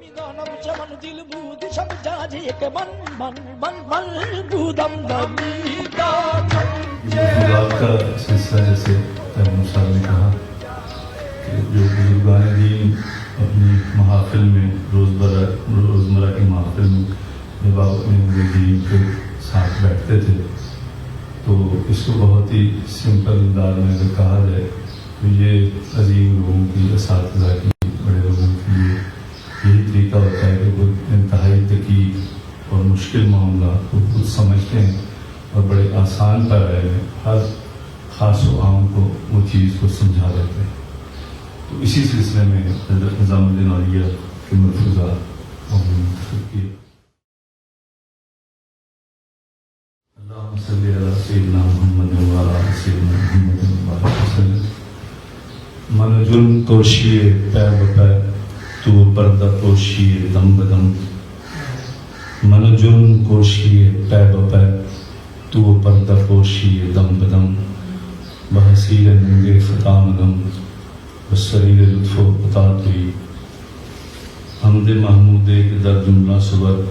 میدانم چمن دل بود شب جاجی کہ من بودم خدا کا سلسلہ جیسے ترنم صاحب نے کہا کہ جو بزرگان دین اپنی محافل میں روزمرہ کی محافل میں جب آپ اپنے دین کے ساتھ بیٹھتے تھے تو اس کو بہت ہی سمپل انداز میں اگر کہا جائے تو یہ عظیم لوگوں کی اساتذہ کی بڑے لوگوں کے لیے یہی طریقہ ہوتا ہے کہ وہ انتہائی دقیق اور مشکل معاملات کو خود سمجھتے ہیں اور بڑے آسان پیرائے میں ہر خاص و عام کو وہ چیز کو سمجھا دیتے ہیں. تو اسی سلسلے میں حضرت نظام الدین اولیاء کے ملفوظات اور منتخب کیے. اللہم صلی علی سیدنا محمد وعلی سیدنا محمد وبارک وسلم. من جرم توشیے پے بپے تو پردہ پوشیے دم بدم. من جرم کوشیے پے بپے تو پردہ پوشیے دم بدم. بحسیر ننگے خطا مدم بسریر لطف و عطا توئی. حمد محمود کے در جملہ صبر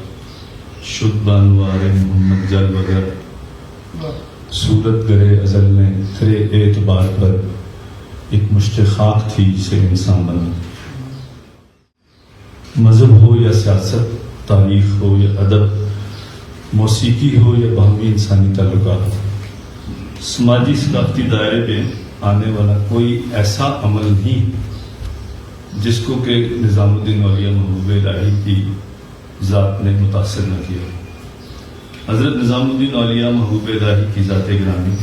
شد بانوار محمد جل وگر. صورت گرے ازل میں تیرے اعتبار پر ایک مشت خاک تھی جسے انسان بنا. مذہب ہو یا سیاست، تاریخ ہو یا ادب، موسیقی ہو یا باہمی انسانی تعلقات، سماجی ثقافتی دائرے میں آنے والا کوئی ایسا عمل نہیں جس کو کہ نظام الدین اولیاء محبوب الہی کی ذات نے متاثر نہ کیا. حضرت نظام الدین اولیاء محبوب الہی کی ذات گرامی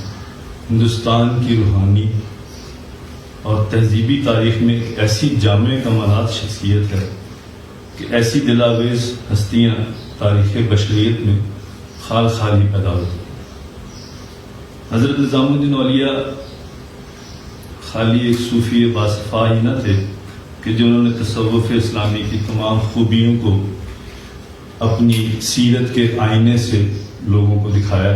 ہندوستان کی روحانی اور تہذیبی تاریخ میں ایک ایسی جامع کمالات شخصیت ہے کہ ایسی دلاویز ہستیاں تاریخ بشریت میں خال خالی پیدا ہوتی. حضرت نظام الدین اولیاء خالی ایک صوفی باصفا ہی نہ تھے کہ جنہوں نے تصوف اسلامی کی تمام خوبیوں کو اپنی سیرت کے آئینے سے لوگوں کو دکھایا،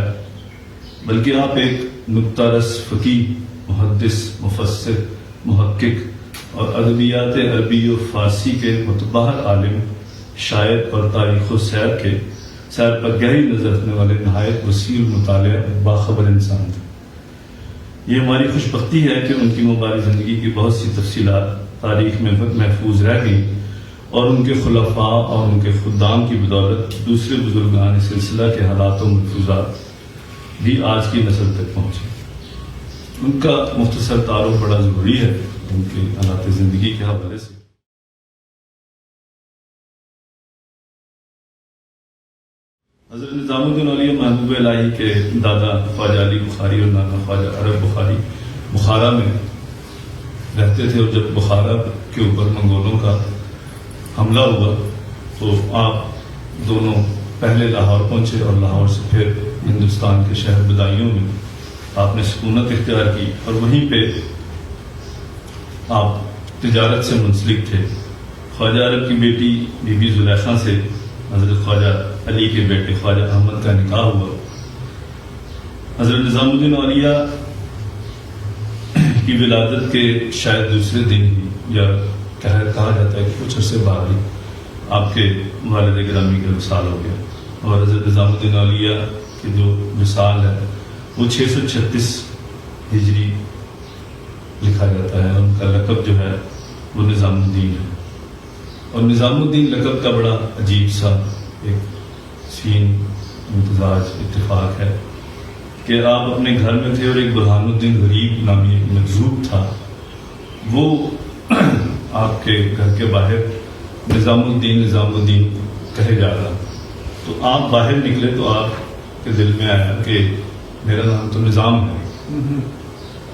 بلکہ آپ ایک نکتہ رس فقیہ، محدث، مفسر، محقق اور ادبیات عربی و فارسی کے متبحر عالم، شاعر اور تاریخ و سیر پر گہری نظر رکھنے والے نہایت وسیع مطالعہ باخبر انسان تھے. یہ ہماری خوش بختی ہے کہ ان کی مبارک زندگی کی بہت سی تفصیلات تاریخ میں محفوظ رہ گئیں اور ان کے خلفاء اور ان کے خدام کی بدولت دوسرے بزرگان سلسلہ کے حالات و ملفوظات بھی آج کی نسل تک پہنچے. ان کا مختصر تعارف بڑا ضروری ہے ان کے حالات زندگی کے حوالے سے. حضرت نظام الدین اولیاء محبوب الہی کے دادا خواجہ علی بخاری اور نانا خواجہ عرب بخاری بخارا میں رہتے تھے، اور جب بخارا کے اوپر منگولوں کا حملہ ہوا تو آپ دونوں پہلے لاہور پہنچے اور لاہور سے پھر ہندوستان کے شہر بدایوں میں آپ نے سکونت اختیار کی اور وہیں پہ آپ تجارت سے منسلک تھے. خواجہ عرب کی بیٹی بی بی زلیخا سے حضرت خواجہ علی کے بیٹے خواجہ احمد کا نکاح ہوا. حضرت نظام الدین اولیاء کی ولادت کے شاید دوسرے دن ہی یا کہا جاتا ہے کہ کچھ عرصے بعد ہی آپ کے والد گرامی کا وصال ہو گیا، اور حضرت نظام الدین اولیاء کی جو وصال ہے وہ 636 ہجری لکھا جاتا ہے. ان کا لقب جو ہے وہ نظام الدین ہے، اور نظام الدین لقب کا بڑا عجیب سا ایک سین امتزاج اتفاق ہے کہ آپ اپنے گھر میں تھے اور ایک برہان الدین غریب نامی ایک مجذوب تھا، وہ آپ کے گھر کے باہر نظام الدین کہے جا رہا. تو آپ باہر نکلے تو آپ کے دل میں آیا کہ میرا نام تو نظام ہے،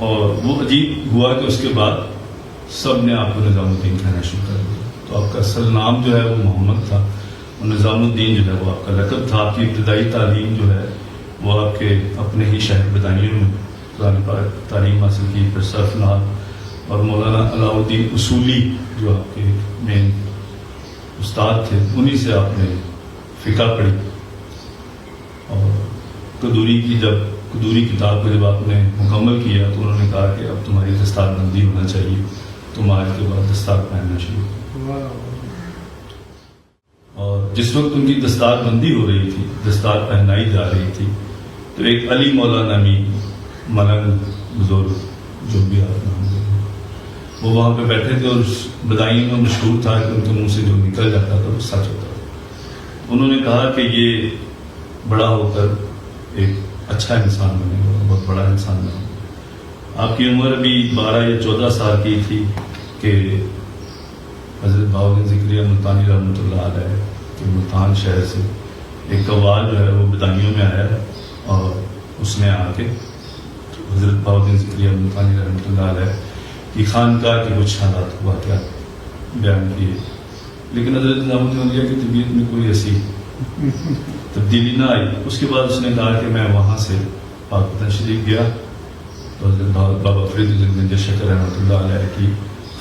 اور وہ عجیب ہوا کہ اس کے بعد سب نے آپ کو نظام الدین کہنا شروع کر دیا. تو آپ کا اصل نام جو ہے وہ محمد تھا، اور نظام الدین جو ہے وہ آپ کا لقب تھا. آپ کی ابتدائی تعلیم جو ہے وہ آپ کے اپنے ہی شہر بدایوں میں قرآن پاک تعلیم حاصل کی. پھر سرفناد اور مولانا علاء الدین اصولی جو آپ کے مین استاد تھے، انہی سے آپ نے فقہ پڑھی. اور قدوری کتاب کو جب آپ نے مکمل کیا تو انہوں نے کہا کہ اب تمہاری دستار بندی ہونا چاہیے، تم آج کے بعد دستار پہننا شروع. جس وقت ان کی دستار بندی ہو رہی تھی، دستار پہنائی جا رہی تھی، تو ایک علی مولا نامی ملنگ بزرگ جو بھی آپ نام دیں، وہ وہاں پہ بیٹھے تھے اور بدائیوں میں مشہور تھا کہ ان کے منہ سے جو نکل جاتا تھا وہ سچ ہوتا تھا۔ انہوں نے کہا کہ یہ بڑا ہو کر ایک اچھا انسان بنے گا، بہت بڑا انسان بنے گا۔ آپ کی عمر ابھی 12 یا 14 سال کی تھی کہ حضرت بہاؤالدین ذکریہ ملتانی رحمۃ اللہ علیہ کہ ملتان شہر سے ایک قوال جو ہے وہ بدائیوں میں آیا اور اس نے آ کے حضرت بہاؤالدین ذکریہ ملتانی رحمۃ اللہ علیہ کی خانقاہ کے کچھ حالات واقعات بیان کیے، لیکن حضرت نظام الدین اولیاء کی طبیعت میں کوئی ایسی تبدیلی نہ آئی۔ اس کے بعد اس نے کہا کہ میں وہاں سے پاکستان شریف گیا تو حضرت بابا فرید الدین گنج شکر رحمۃ اللہ علیہ کی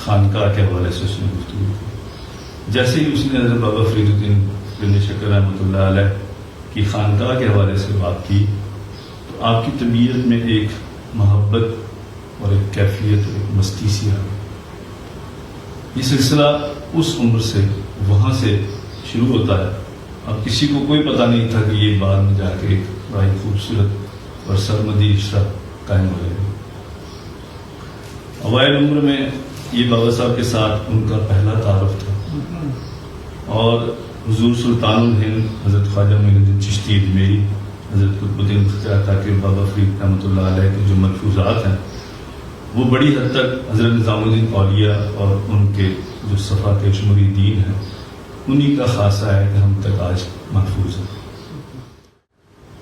خانقاہ کے حوالے سے اس نے گفتگو کی۔ جیسے ہی اس نے حضرت بابا فرید الدین گنج شکر رحمۃ اللہ علیہ کی خانقاہ کے حوالے سے بات کی تو آپ کی طبیعت میں ایک محبت اور ایک کیفیت اور ایک مستی سی آ گئی۔ یہ سلسلہ اس عمر سے وہاں سے شروع ہوتا ہے۔ اب کسی کو کوئی پتہ نہیں تھا کہ یہ بعد میں جا کے ایک بڑی خوبصورت اور سرمدی رشتہ قائم ہو جائے گا۔ اوائل عمر میں یہ بابا صاحب کے ساتھ ان کا پہلا تعارف تھا اور حضور سلطان الہند حضرت خواجہ معین الدین چشتی اجمیری، حضرت قطب الدین خاکسار بابا فرید رحمۃ اللہ علیہ کے جو ملفوظات ہیں وہ بڑی حد تک حضرت نظام الدین اولیاء اور ان کے جو صفا کے مریدین ہیں انہی کا خاصہ ہے کہ ہم تک آج محفوظ ہیں۔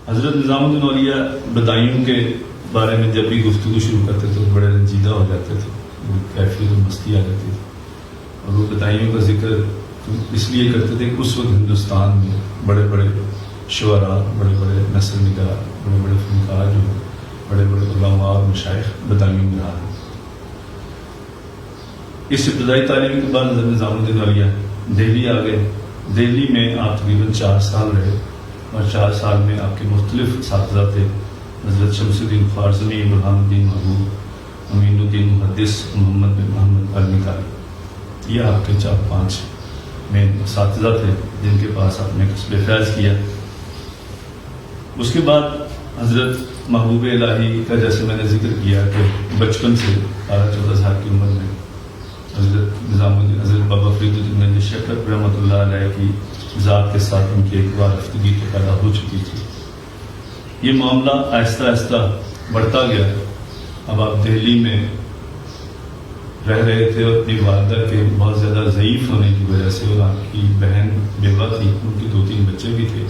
حضرت نظام الدین اولیاء بدائیوں کے بارے میں جب بھی گفتگو شروع کرتے تھے بڑے رنجیدہ ہو جاتے تھے، کیفیت و مستی آ جاتی تھی، اور وہ بدائیوں کا ذکر اس لیے کرتے تھے کہ اس وقت ہندوستان میں بڑے بڑے شعراء، بڑے بڑے نثر نگار، بڑے بڑے فنکار جو ہیں، بڑے بڑے علماء اور مشائخ بدائیوں میں رہا ہے۔ اس ابتدائی تعلیم کے بعد حضرت نظام الدین اولیاء دہلی آ گئے۔ دہلی میں آپ تقریباً 4 سال رہے اور 4 سال میں آپ کے مختلف اساتذہ تھے، حضرت شمس الدین خوارزمی، برہان الدین محبوب، امین الدین محدث، محمد بن محمد علمی قاری، یہ آپ کے 4-5 میں اساتذہ تھے جن کے پاس آپ نے کسب فیض کیا۔ اس کے بعد حضرت محبوب الہی کا جیسے میں نے ذکر کیا کہ بچپن سے 13-14 سال کی عمر میں حضرت نظام الدین حضرت بابا فرید الدین گنج شکر رحمۃ اللہ علیہ کی ذات کے ساتھ ان کی ایک وابستگی تو پیدا ہو چکی تھی۔ یہ معاملہ آہستہ آہستہ بڑھتا گیا۔ اب آپ دہلی میں رہ رہے تھے اور اپنی والدہ کے بہت زیادہ ضعیف ہونے کی وجہ سے، اور آپ کی بہن بیوہ تھی، ان کی 2-3 بچے بھی تھے،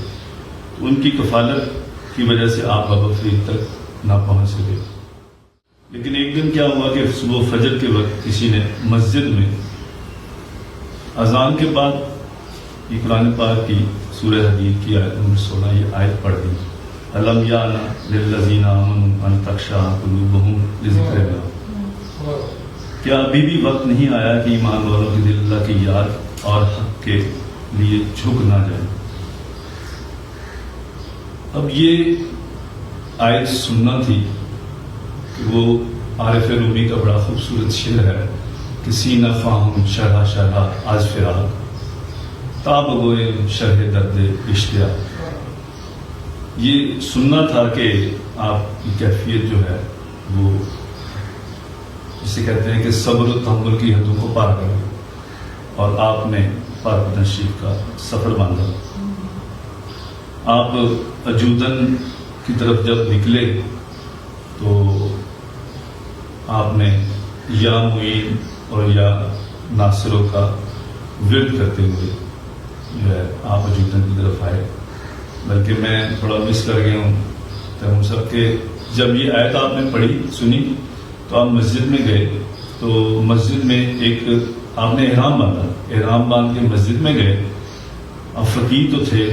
تو ان کی کفالت کی وجہ سے آپ بابا فرید تک نہ پہنچ سکے۔ لیکن ایک دن کیا ہوا کہ صبح فجر کے وقت کسی نے مسجد میں اذان کے بعد یہ قرآن پاک کی سورہ حدید کی آیت نمبر 16 یہ آیت پڑھ دی، الم یعن للذین آمنوا ان تخشع قلوبہم لذکر اللہ۔ کیا ابھی بھی وقت نہیں آیا کہ ایمان والوں کے دل اللہ کی یاد اور حق کے لیے جھک نہ جائیں؟ اب یہ آیت سننا تھی کہ وہ عارف رومی کا بڑا خوبصورت شعر ہے کہ سینہ فاہم شرح شرح آج فراق تاب گوئے شرح درد اشتیاق۔ یہ سننا تھا کہ آپ کی کیفیت جو ہے وہ جسے کہتے ہیں کہ صبر و تحمل کی حدوں کو پار کرے، اور آپ نے پاک تشریف کا سفر باندھا۔ آپ اجودن کی طرف جب نکلے تو آپ نے یا معین اور یا ناصروں کا ورد کرتے ہوئے جو ہے آپ اجودن کی طرف آئے۔ بلکہ میں تھوڑا مس کر گیا ہوں تو ہم سب کے جب یہ آیت آپ نے پڑھی سنی تو آپ مسجد میں گئے، تو مسجد میں ایک آپ نے احرام باندھا، احرام باندھ کے مسجد میں گئے۔ اب فقیر تو تھے،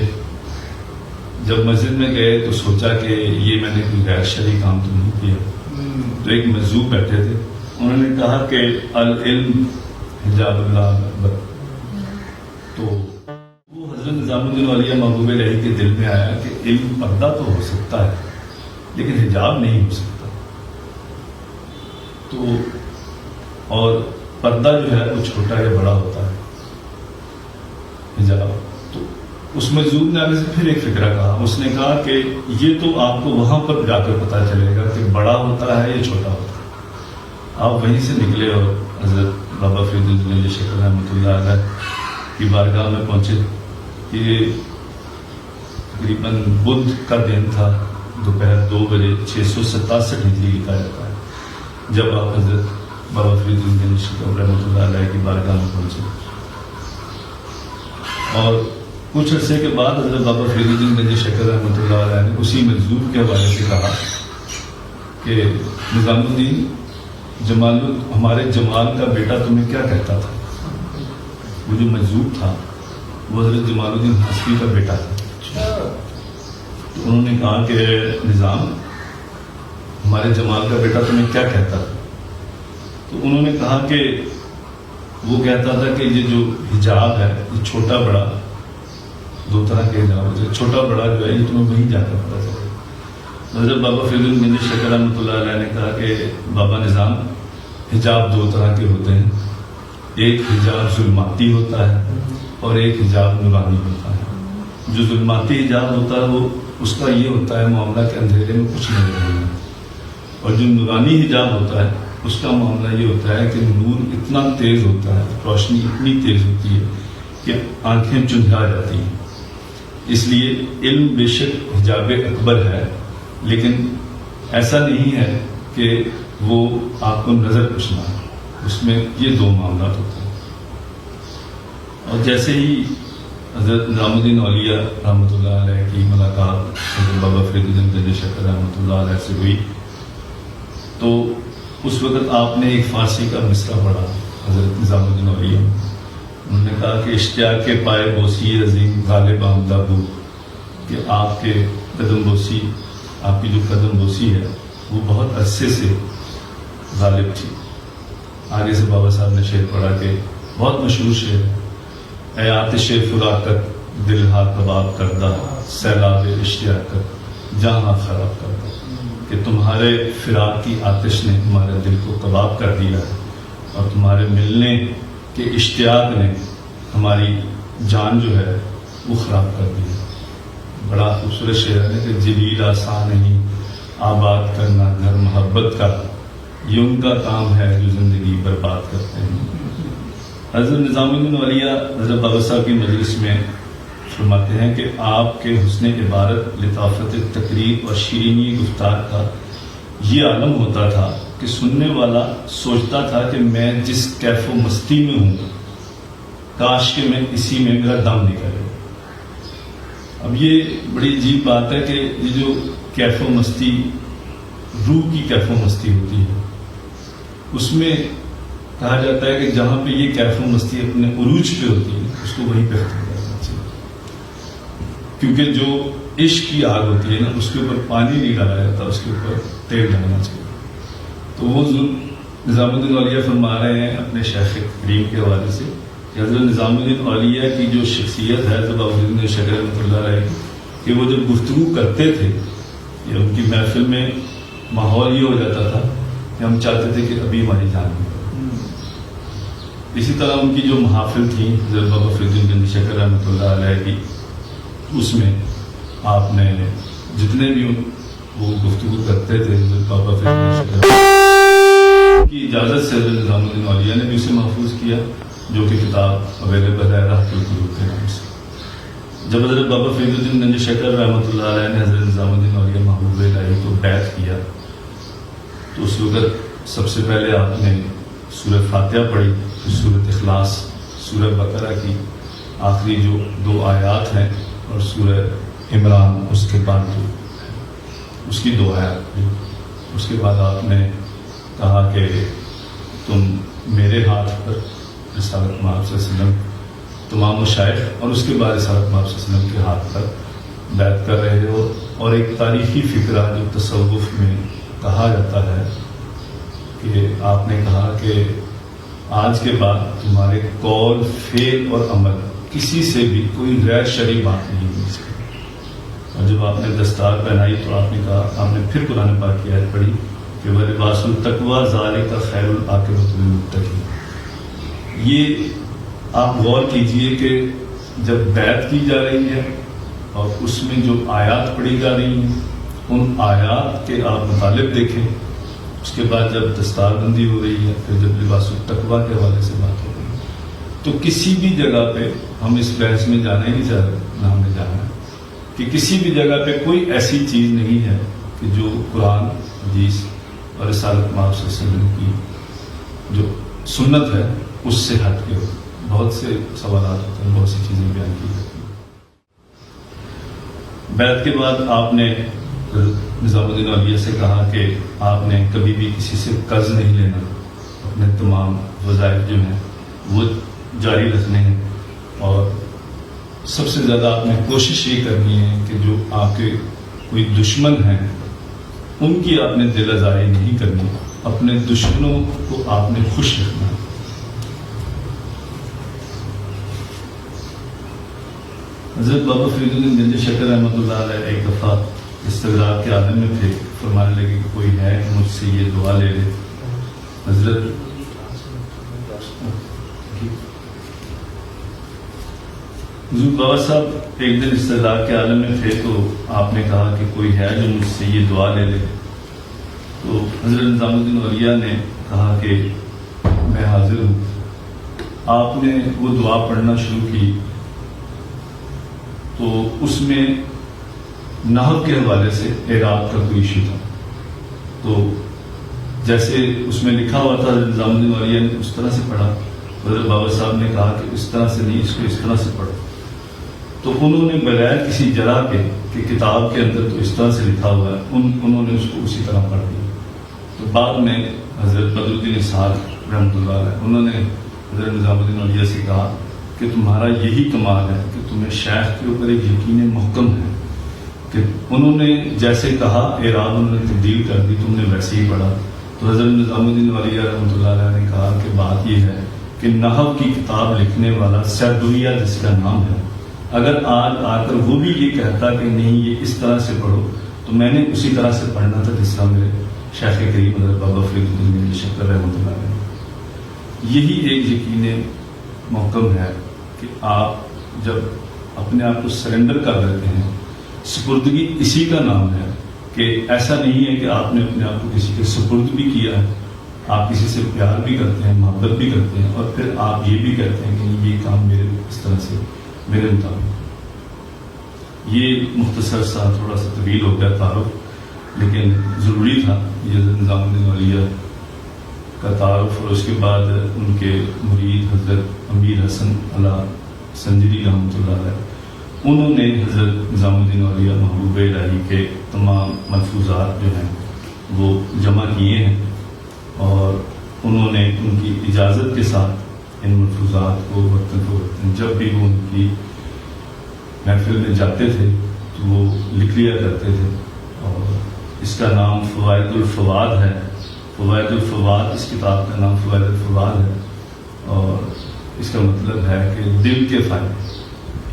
جب مسجد میں گئے تو سوچا کہ یہ میں نے کوئی غیر شرعی کام تو نہیں کیا، تو ایک مجذوب بیٹھے تھے، انہوں نے کہا کہ العلم حجاب اللہ اکبر۔ تو وہ حضرت نظام الدین اولیاء محبوب الہی کے دل میں آیا کہ علم پردہ تو ہو سکتا ہے لیکن حجاب نہیں ہو سکتا۔ تو اور پردہ جو ہے وہ چھوٹا یا بڑا ہوتا ہے، حجاب تو اس مجذوب نے آگے سے پھر ایک فکرہ کہا. اس نے کہا کہ یہ تو آپ کو وہاں پر جا کر پتہ چلے گا کہ بڑا ہوتا ہے یا چھوٹا ہوتا ہے. آپ وہیں سے نکلے اور حضرت بابا فرید الدین گنج شکر رحمۃ اللہ علیہ کی بارگاہ میں پہنچے. یہ تقریباً بدھ کا دن تھا, دوپہر 2 بجے 667 ہجری لکھا جاتا ہے, جب آپ حضرت بابا فرید الدین گنج شکر رحمۃ اللہ علیہ کی بارگاہ میں پہنچے. اور کچھ عرصے کے بعد حضرت بابا فرید الدین گنج شکر رحمۃ اللہ علیہ نے اسی مجذوب کے حوالے سے کہا کہ نظام الدین ہمارے جمال کا بیٹا تمہیں کیا کہتا تھا. وہ جو مجذوب تھا وہ حضرت جمال الدین حسفی کا بیٹا تھا. تو انہوں نے کہا کہ نظام ہمارے جمال کا بیٹا تمہیں کیا کہتا تھا. تو انہوں نے کہا کہ وہ کہتا تھا کہ یہ جو حجاب ہے یہ چھوٹا بڑا 2 طرح کے حجاب ہوتے ہیں. چھوٹا بڑا جو ہے یہ تمہیں وہیں جا کر پتا چلے. حضرت بابا فرید الدین گنج شکر رحمۃ اللہ علیہ نے کہا کہ بابا نظام حجاب 2 طرح کے ہوتے ہیں. ایک حجاب ظلماتی ہوتا ہے اور ایک حجاب نورانی ہوتا ہے. جو ظلماتی حجاب ہوتا ہے وہ اس کا یہ ہوتا ہے معاملہ کہ اندھیرے میں کچھ نظر نہیں آتا, اور جو نورانی حجاب ہوتا ہے اس کا معاملہ یہ ہوتا ہے کہ نور اتنا تیز ہوتا ہے, روشنی اتنی تیز ہوتی ہے کہ آنکھیں چندھا جاتی ہیں. اس لیے علم بے شک حجاب اکبر ہے, لیکن ایسا نہیں ہے کہ وہ آپ کو نظر کچھ نہ آئے. اس میں یہ 2 معاملات ہوتے ہیں. اور جیسے ہی حضرت نظام الدین اولیاء رحمۃ اللہ علیہ کی ملاقات حضرت بابا فرید الدین گنج شکر رحمۃ اللہ علیہ سے ہوئی تو اس وقت آپ نے ایک فارسی کا مصرع پڑھا حضرت نظام الدین اولیاء. انہوں نے کہا کہ اشتیاق کے پائے بوسی عظیم غالب آمدہ بو, کہ آپ کے قدم بوسی, آپ کی جو قدم بوسی ہے وہ بہت عرصے سے غالب تھی. آگے سے بابا صاحب نے شعر پڑھا کہ بہت مشہور شعر, اے آتش فراقت دل ہا کباب کردہ, سیلاب اشتیاقت جہاں خراب کردہ, کہ تمہارے فراق کی آتش نے ہمارے دل کو کباب کر دیا ہے, اور تمہارے ملنے کے اشتیاق نے ہماری جان جو ہے وہ خراب کر دی ہے. بڑا خوبصورت شعر ہے کہ جلیل آسان نہیں آباد کرنا گھر محبت کا, یہ ان کا کام ہے جو زندگی برباد کرتے ہیں. حضرت نظام الدین اولیاء حضرت بابا صاحب کی مجلس میں فرماتے ہیں کہ آپ کے حسن عبارت, لطافت تقریر اور شیرینی گفتار کا یہ عالم ہوتا تھا کہ سننے والا سوچتا تھا کہ میں جس کیف و مستی میں ہوں کاش کہ میں اسی میں میرا دم نکلے. اب یہ بڑی عجیب بات ہے کہ یہ جو کیف و مستی روح کی کیف و مستی ہوتی ہے, اس میں کہا جاتا ہے کہ جہاں پہ یہ کیف و مستی اپنے عروج پہ ہوتی ہے اس کو وہیں پہ ختم کرنا چاہیے, کیونکہ جو عشق کی آگ ہوتی ہے نا اس کے اوپر پانی نہیں ڈالا جاتا, اس کے اوپر تیل ڈالنا چاہیے. تو وہ نظام الدین اولیاء فرما رہے ہیں اپنے شیخ کریم کے حوالے سے کہ حضرت نظام الدین اولیاء کی جو شخصیت ہے حضرت بابا فرید شکر رحمۃ اللہ علیہ کہ وہ جب گفتگو کرتے تھے یا ان کی محفل میں ماحول یہ ہو جاتا تھا کہ ہم چاہتے تھے کہ ابھی ہماری جان میں. اسی طرح ان کی جو محافل تھیں حضرت بابا فرید الدین شکر رحمۃ اللہ علیہ کی, اس میں آپ نے جتنے بھی وہ گفتگو کرتے تھے حضرت بابا فرید الدین شکر کی اجازت سے حضرت نظام الدین اولیاء نے بھی اسے محفوظ کیا, جو کہ کتاب اویلیبل ہے راحت القلوب کے نام سے. جب حضرت بابا فرید الدین گنج شکر رحمۃ اللہ علیہ نے حضرت نظام الدین اولیاء محبوب الہی کو بیعت کیا تو اس وقت سب سے پہلے آپ نے سورہ فاتحہ پڑھی, سورۃ اخلاص, سورہ بقرہ کی آخری جو 2 آیات ہیں, اور سورہ عمران اس کے بعد جو اس کی 2 آیات. اس کے بعد آپ نے کہا کہ تم میرے ہاتھ پر رسالت مآب صلی اللہ علیہ وسلم تمام مشائخ اور اس کے بعد رسالت مآب صلی اللہ علیہ وسلم کے ہاتھ پر بیعت کر رہے ہو. اور ایک تاریخی فکرہ جو تصوف میں کہا جاتا ہے کہ آپ نے کہا کہ آج کے بعد تمہارے قول, فعل اور عمل کسی سے بھی کوئی غیر شرعی بات نہیں ہوئی سکتی. اور جب آپ نے دستار پہنائی تو آپ نے کہا, آپ نے پھر قرآن پاک کی آیت پڑھی کہ وَلِبَاسُ التَّقْوَىٰ ذَٰلِکَ خَیْرُ الْعَاقِبَةُ لِلْمُتَّقِینَ. یہ آپ غور کیجئے کہ جب بیعت کی جا رہی ہے اور اس میں جو آیات پڑھی جا رہی ہیں ان آیات کے آپ مطالب دیکھیں. اس کے بعد جب دستار بندی ہو رہی ہے، پھر جب لباس التقویٰ کے حوالے سے بات ہو رہی ہے، تو کسی بھی جگہ پہ ہم اس بحث میں جانا ہی نہیں چاہ رہے، نہ ہمیں جانا ہے کہ کسی بھی جگہ پہ کوئی ایسی چیز نہیں ہے کہ جو قرآن حدیث اور رسالت مآب صلی اللہ علیہ وسلم کی جو سنت ہے اس سے ہٹ کے ہو. بہت سے سوالات ہوتے ہیں، بہت سی چیزیں بیان کی جاتی ہیں. بیعت کے بعد آپ نے نظام الدین اولیاء سے کہا کہ آپ نے کبھی بھی کسی سے قرض نہیں لینا، اپنے تمام وظائف جو ہیں وہ جاری رکھنے ہیں، اور سب سے زیادہ آپ نے کوشش یہ کرنی ہے کہ جو آپ کے کوئی دشمن ہیں ان کی آپ نے دل آزاری نہیں کرنی، اپنے دشمنوں کو آپ نے خوش رکھنا. حضرت بابا فرید الدین گنج شکر رحمۃ اللہ علیہ ایک دفعہ استغراق کے عالم میں تھے، فرمانے لگے کہ کوئی ہے مجھ سے یہ دعا لے لے. حضرت بابا صاحب ایک دن استغراق کے عالم میں تھے تو آپ نے کہا کہ کوئی ہے جو مجھ سے یہ دعا لے لے. تو حضرت نظام الدین اولیاء نے کہا کہ میں حاضر ہوں. آپ نے وہ دعا پڑھنا شروع کی تو اس میں نحو کے حوالے سے اعراب کا کوئی ایشو تھا. تو جیسے اس میں لکھا ہوا تھا نظام الدین اولیاء نے اس طرح سے پڑھا. حضرت بابا صاحب نے کہا کہ اس طرح سے نہیں، اس کو اس طرح سے پڑھو. تو انہوں نے بغیر کسی جرح کے کہ کتاب کے اندر تو اس طرح سے لکھا ہوا ہے، انہوں نے اس کو اسی طرح پڑھ دیا. تو بعد میں حضرت بدر الدین اسحاق رحمۃ اللہ علیہ انہوں نے حضرت نظام الدین اولیاء سے کہا کہ تمہارا یہی کمال ہے کہ تمہیں شیخ کے اوپر ایک یقین محکم ہے کہ انہوں نے جیسے کہا اعراب انہوں نے تبدیل کر دی، تم نے ویسے ہی پڑھا. تو حضرت نظام الدین اولیاء رحمۃ اللہ علیہ نے کہا کہ بات یہ ہے کہ نحو کی کتاب لکھنے والا سیدویہ جس کا نام ہے، اگر آج آ کر وہ بھی یہ کہتا کہ نہیں یہ اس طرح سے پڑھو تو میں نے اسی طرح سے پڑھنا تھا جس طرح میرے شیخ کریم حضرت بابا فرید الدین گنج شکر رحمۃ اللہ علیہ. یہی ایک یقین محکم ہے کہ آپ جب اپنے آپ کو سرنڈر کر دیتے ہیں، سپردگی اسی کا نام ہے کہ ایسا نہیں ہے کہ آپ نے اپنے آپ کو کسی کے سپرد بھی کیا ہے، آپ کسی سے پیار بھی کرتے ہیں، محبت بھی کرتے ہیں، اور پھر آپ یہ بھی کہتے ہیں کہ یہ کام میرے اس طرح سے میرے مطابق. یہ مختصر سا تھوڑا سا طویل ہو گیا تعارف، لیکن ضروری تھا. یہ نظام الدین اولیاء کا تعارف، اور اس کے بعد ان کے مرید حضرت امیر حسن علی سنجری رحمۃ اللہ علیہ انہوں نے حضرت نظام الدین اولیاء محبوب الہی کے تمام ملفوظات جو ہیں وہ جمع کیے ہیں، اور انہوں نے ان کی اجازت کے ساتھ ان ملفوظات کو وقتاً فوقتاً جب بھی وہ ان کی محفل میں جاتے تھے تو وہ لکھ لیا کرتے تھے. اور اس کا نام فوائد الفواد ہے. فوائد الفواد اس کتاب کا نام فوائد الفواد ہے، اور اس کا مطلب ہے کہ دل کے فائدے،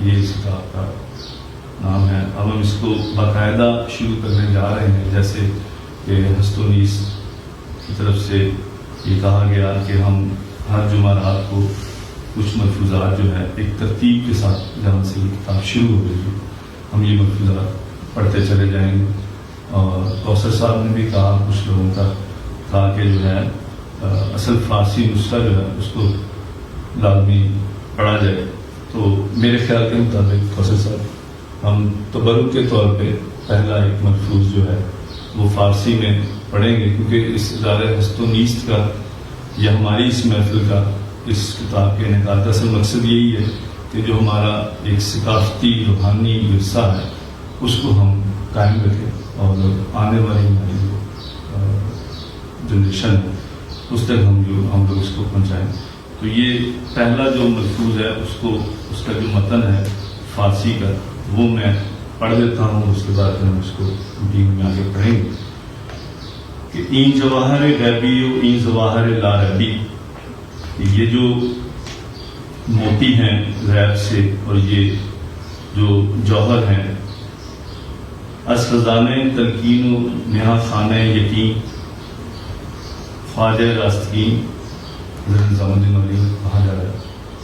یہ اس کتاب کا نام ہے. اب ہم اس کو باقاعدہ شروع کرنے جا رہے ہیں، جیسے کہ ہستونیس کی طرف سے یہ کہا گیا کہ ہم ہر جمعرات کو کچھ ملفوظات جو ہے ایک ترتیب کے ساتھ جہاں سے یہ کتاب شروع ہو رہی ہے ہم یہ ملفوظات پڑھتے چلے جائیں گے. اور کوثر صاحب نے بھی کہا کچھ لوگوں کا کہا کہ جو ہے اصل فارسی نسخہ جو ہے اس کو لازمی پڑھا جائے. تو میرے خیال کے مطابق کوثر صاحب ہم تبرک کے طور پہ پہلا ایک ملفوظ جو ہے وہ فارسی میں پڑھیں گے، کیونکہ اس ادارے ہستونیست کا یا ہماری اس محفل کا اس کتاب کے انعقاد کا اصل مقصد یہی ہے کہ جو ہمارا ایک ثقافتی روحانی ورثہ ہے اس کو ہم قائم رکھیں، اور آنے والی ہماری جنریشن ہے اس تک ہم لوگ اس کو پہنچائیں. تو یہ پہلا جو ملفوظ ہے اس کا جو متن ہے فارسی کا وہ میں پڑھ دیتا ہوں، اس کے بعد ہم اس کو میٹنگ میں آگے پڑھیں گے. کہ این جواہر غیبی و این جواہر لا ربی، یہ جو موتی ہیں غیب سے اور یہ جو جوہر ہیں، از خزانہ تلقین و نہا خانہ یقین خواجہ راستگین، حضرت نظام الدین اولیاء کہا جا رہا ہے.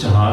4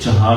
4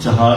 4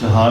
4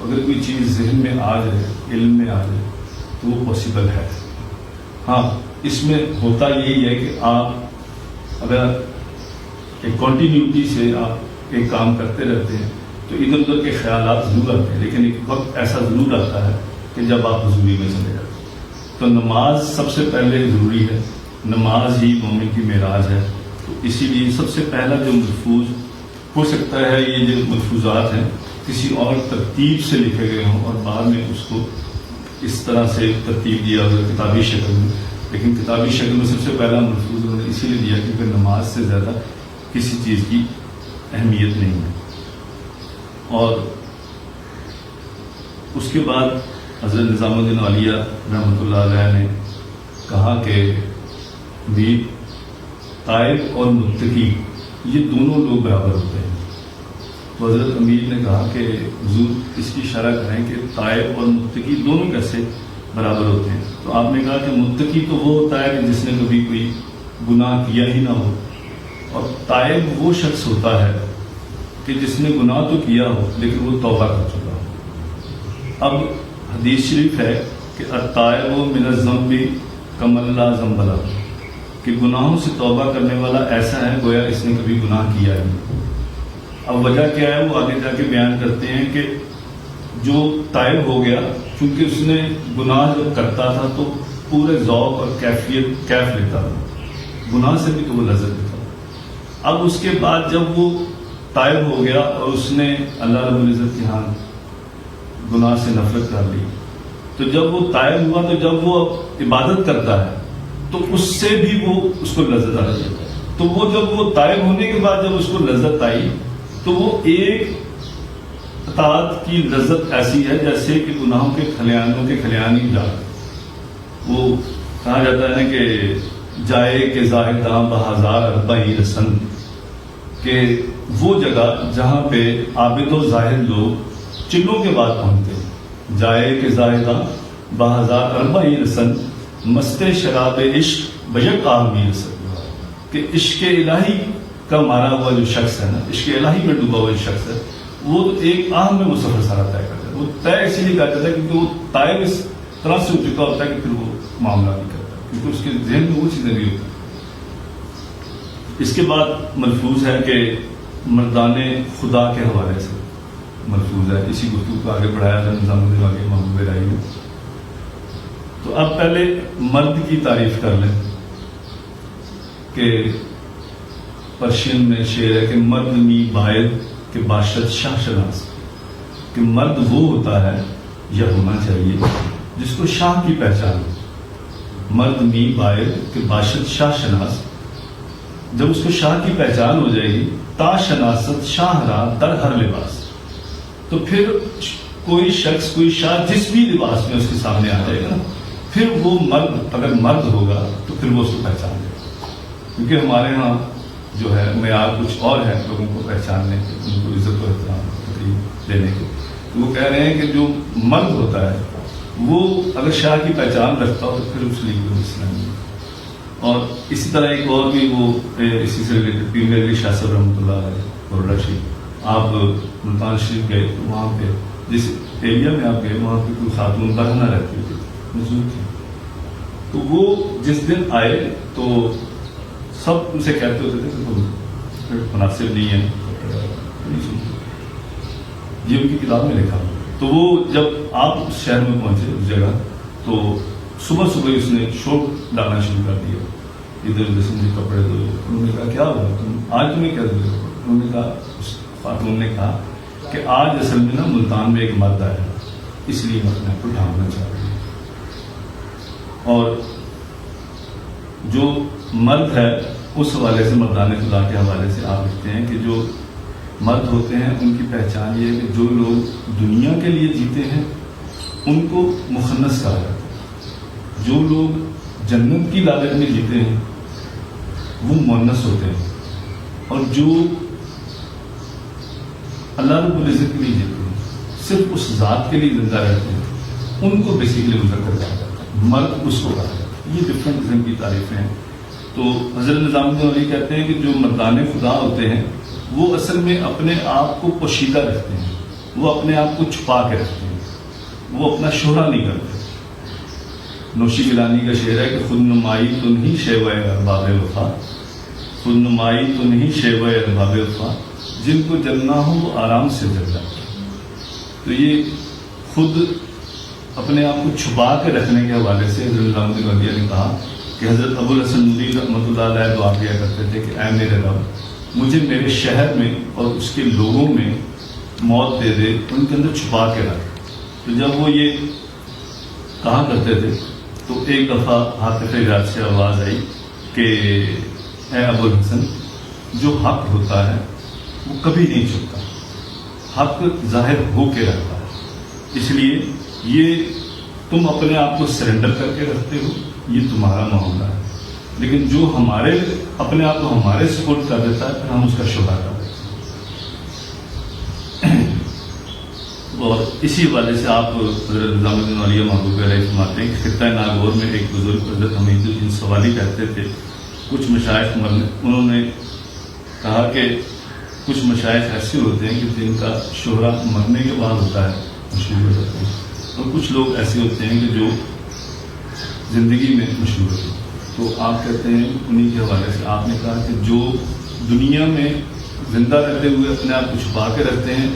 اگر کوئی چیز ذہن میں آ جائے، علم میں آ جائے تو وہ پاسبل ہے۔ ہاں اس میں ہوتا یہی ہے کہ آپ اگر ایک کنٹینیوٹی سے آپ ایک کام کرتے رہتے ہیں تو ادھر ادھر کے خیالات ضرور آتے ہیں، لیکن ایک وقت ایسا ضرور آتا ہے کہ جب آپ حضوری میں چلے جاتے ہیں۔ تو نماز سب سے پہلے ضروری ہے، نماز ہی مومن کی معراج ہے۔ تو اسی لیے سب سے پہلا جو ملفوظ ہو سکتا ہے، یہ جو ملفوظات ہیں کسی اور ترتیب سے لکھے گئے ہوں اور بعد میں اس کو اس طرح سے ترتیب دیا ہوگا کتابی شکل میں، لیکن کتابی شکل میں سب سے پہلا ملفوظ انہوں نے اسی لیے دیا کیونکہ نماز سے زیادہ کسی چیز کی اہمیت نہیں ہے۔ اور اس کے بعد حضرت نظام الدین اولیاء رحمۃ اللہ علیہ نے کہا کہ بھی تائب اور متقی یہ دونوں لوگ برابر ہوتے ہیں۔ تو حضرت امیر نے کہا کہ حضور اس کی شرح کریں کہ تائب اور متقی دونوں کیسے برابر ہوتے ہیں؟ تو آپ نے کہا کہ متقی تو وہ ہوتا ہے کہ جس نے کبھی کوئی گناہ کیا ہی نہ ہو، اور تائب وہ شخص ہوتا ہے کہ جس نے گناہ تو کیا ہو لیکن وہ توبہ کر چکا ہو۔ اب حدیث شریف ہے کہ التائب من الذنب کمن لا ذنب لہ، کہ گناہوں سے توبہ کرنے والا ایسا ہے گویا اس نے کبھی گناہ کیا ہی نہیں۔ اب وجہ کیا ہے وہ آگے جا کے بیان کرتے ہیں کہ جو تائب ہو گیا کیونکہ اس نے گناہ جب کرتا تھا تو پورے ذوق اور کیف لیتا تھا، گناہ سے بھی تو وہ لذت لیتا تھا۔ اب اس کے بعد جب وہ تائب ہو گیا اور اس نے اللہ رب العزت کے ہاں گناہ سے نفرت کر لی، تو جب وہ تائب ہوا تو جب وہ عبادت کرتا ہے تو اس سے بھی وہ اس کو لذت آ رہی ہے۔ تو وہ جب وہ تائب ہونے کے بعد جب اس کو لذت آئی تو وہ ایک اطاعت کی لذت ایسی ہے جیسے کہ گناہوں کے کھلیانوں کے کھلیان ہی جاتے۔ وہ کہا جاتا ہے نا کہ جائے کہ زاہداں بہزار اربعی رسن، کہ وہ جگہ جہاں پہ عابد و زاہد لوگ چلوں کے بعد پہنچتے ہیں، جائے کہ زاہداں بہزار اربعی رسن مست شراب عشق بجک آہمی رسن، کہ عشق الہی کا مارا ہوا جو شخص ہے نا، عشق الہی میں ڈوبا ہوا جو شخص ہے وہ تو ایک آہ میں وہ سفر سارا طے کرتا ہے۔ وہ طے اسی لیے کرتا ہے کیونکہ وہ طائب اس طرح سے ہو چکا ہوتا ہے کہ پھر وہ معاملہ بھی کرتا ہے، کیونکہ اس کے ذہن میں وہ چیزیں بھی ہوتی ہیں۔ اس کے بعد ملفوظ ہے کہ مردان خدا کے حوالے سے ملفوظ ہے، اسی گفتگو کو آگے بڑھایا تھا نظام الدین واقعی محمود رائی نے۔ تو اب پہلے مرد کی تعریف کر لیں کہ پرشین میں شعر ہے کہ مرد می باید کہ باشد شاہ شناس، کہ مرد وہ ہوتا ہے یا ہونا چاہیے جس کو شاہ کی پہچان ہو۔ مرد می باید کہ باشد شاہ شناس، جب اس کو شاہ کی پہچان ہو جائے گی تا شناست شاہ را در ہر لباس، تو پھر کوئی شخص کوئی شاہ جس بھی لباس میں اس کے سامنے آ جائے گا پھر وہ مرد اگر مرد ہوگا تو پھر وہ اس کو پہچان لے گا۔ کیونکہ ہمارے ہاں جو ہے معیار کچھ اور ہے لوگوں کو پہچاننے کے، ان کو عزت و احترام دینے کے۔ تو وہ کہہ رہے ہیں کہ جو مرد ہوتا ہے وہ اگر شاہ کی پہچان رکھتا ہو تو پھر اس لیے کوئی مسئلہ نہیں ہے۔ اور اسی طرح ایک اور بھی وہ اسی سے ریلیٹڈ پیر میری شاہ صاحب رحمۃ اللہ علیہ اور رشید، آپ ملتان شریف گئے تو وہاں پہ جس ایریا میں آپ گئے وہاں پہ کوئی خاتون برہنہ رہتی تھی، مزدور تھی، تو وہ جس دن آئے تو سب ان سے کہتے ہوتے تھے کہ تم مناسب نہیں ہے، نہیں سنتے، یہ ان کی کتاب میں لکھا۔ تو وہ جب آپ اس شہر میں پہنچے اس جگہ تو صبح صبح اس نے شوق ڈالنا شروع کر دیا، ادھر ادھر سے مجھے کپڑے دو۔ انہوں نے کہا کیا ہوا تم آج تمہیں کیا دے؟ انہوں نے کہا، اس خاتون نے کہا کہ آج اصل میں نا ملتان میں ایک مرد آیا اس لیے میں اپنے آپ کو ڈھانپنا چاہ رہی ہوں۔ اور جو مرد ہے اس حوالے سے مردان خدا کے حوالے سے آپ لکھتے ہیں کہ جو مرد ہوتے ہیں ان کی پہچان یہ ہے کہ جو لوگ دنیا کے لیے جیتے ہیں ان کو مخنث کہا جاتا ہے، جو لوگ جنت کی لالچ میں جیتے ہیں وہ مؤنث ہوتے ہیں، اور جو اللہ رب العزت کے لیے جیتے ہیں صرف اس ذات کے لیے زندہ رہتے ہیں ان کو بیسیکلی مذکر کہا جاتا ہے، مرد اس کو کہا جاتا ہے۔ یہ ڈفرینٹ قسم کی تعریفیں ہیں۔ تو حضرت نظام الدین علی کہتے ہیں کہ جو مردان خدا ہوتے ہیں وہ اصل میں اپنے آپ کو پوشیدہ رکھتے ہیں، وہ اپنے آپ کو چھپا کے رکھتے ہیں، وہ اپنا شہرہ نہیں کرتے. نوشی گیلانی کا شعر ہے کہ خود نمائی تو نہیں شیوہ ارباب وفا، خود نمائی تو نہیں شیوہ ارباب وفا، جن کو جلنا ہو وہ آرام سے جل جاتا. تو یہ خود اپنے آپ کو چھپا کے رکھنے کے حوالے سے حضرت نظام الدین اولیا نے کہا کہ حضرت ابو الحسن نوری رحمۃ اللہ علیہ دعا کیا کرتے تھے کہ اے میرے رب مجھے میرے شہر میں اور اس کے لوگوں میں موت دے دے، ان کے اندر چھپا کے رکھ. تو جب وہ یہ کہا کرتے تھے تو ایک دفعہ حاطف یاد سے آواز آئی کہ اے ابو الحسن، جو حق ہوتا ہے وہ کبھی نہیں چھپتا، حق ظاہر ہو کے رہتا ہے. اس لیے یہ تم اپنے آپ کو سرنڈر کر کے رکھتے ہو، یہ تمہارا معاملہ ہے، لیکن جو ہمارے اپنے آپ کو ہمارے سپورٹ کر دیتا ہے پھر ہم اس کا شبہ کر دیتے ہیں. اور اسی حوالے سے آپ حضرت نظام الدین اولیا محبوب علیہ فرماتے ہیں کہ خطہ ناگور میں ایک بزرگ حضرت حمید الدین سوالی کہتے تھے کچھ مشائخ مرنے، انہوں نے کہا کہ کچھ مشائخ ایسے ہوتے ہیں کہ جن کا شہرہ مرنے کے بعد ہوتا ہے، مشہور ہو جاتے ہیں، اور کچھ لوگ ایسے ہوتے ہیں کہ جو زندگی میں مشہور ہوتے ہیں. تو آپ کہتے ہیں انہی کے حوالے سے آپ نے کہا کہ جو دنیا میں زندہ رہتے ہوئے اپنے آپ کو چھپا کے رکھتے ہیں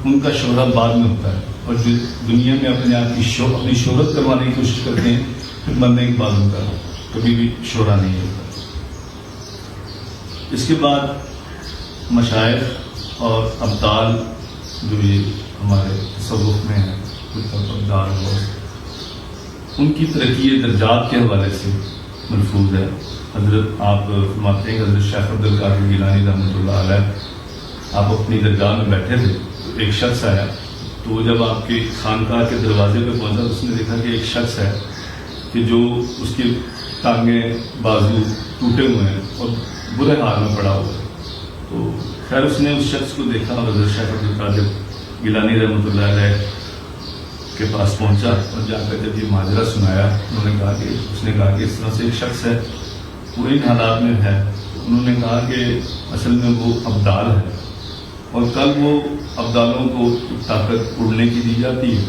ان کا شہرہ بعد میں ہوتا ہے، اور جو دنیا میں اپنے آپ کی اپنی شہرت کروانے کی کوشش کرتے ہیں پھر مرنے کے بعد ان کا کبھی بھی شہرہ نہیں ہوتا. اس کے بعد مشائخ اور ابدال جو یہ ہمارے تصوف میں ہیں، کچھ ابدال ہو، ان کی ترقی درجات کے حوالے سے ملفوظ ہے. حضرت آپ فرماتے ہیں کہ حضرت شیخ عبد القادر گیلانی رحمۃ اللہ علیہ آپ اپنی درگاہ میں بیٹھے تھے تو ایک شخص آیا، تو وہ جب آپ کی خانقاہ کے دروازے پہ پہنچا تو اس نے دیکھا کہ ایک شخص ہے کہ جو اس کی ٹانگیں بازو ٹوٹے ہوئے ہیں اور برے حال میں پڑا ہوا ہے. تو خیر اس نے اس شخص کو دیکھا اور حضرت شیخ عبد القادر گیلانی رحمۃ اللہ علیہ کے پاس پہنچا اور جا کر جب یہ ماجرا سنایا اس نے کہا کہ اس طرح سے ایک شخص ہے وہ ان حالات میں ہے. انہوں نے کہا کہ اصل میں وہ ابدال ہے اور کل وہ ابدالوں کو طاقت اڑنے کی دی جاتی ہے.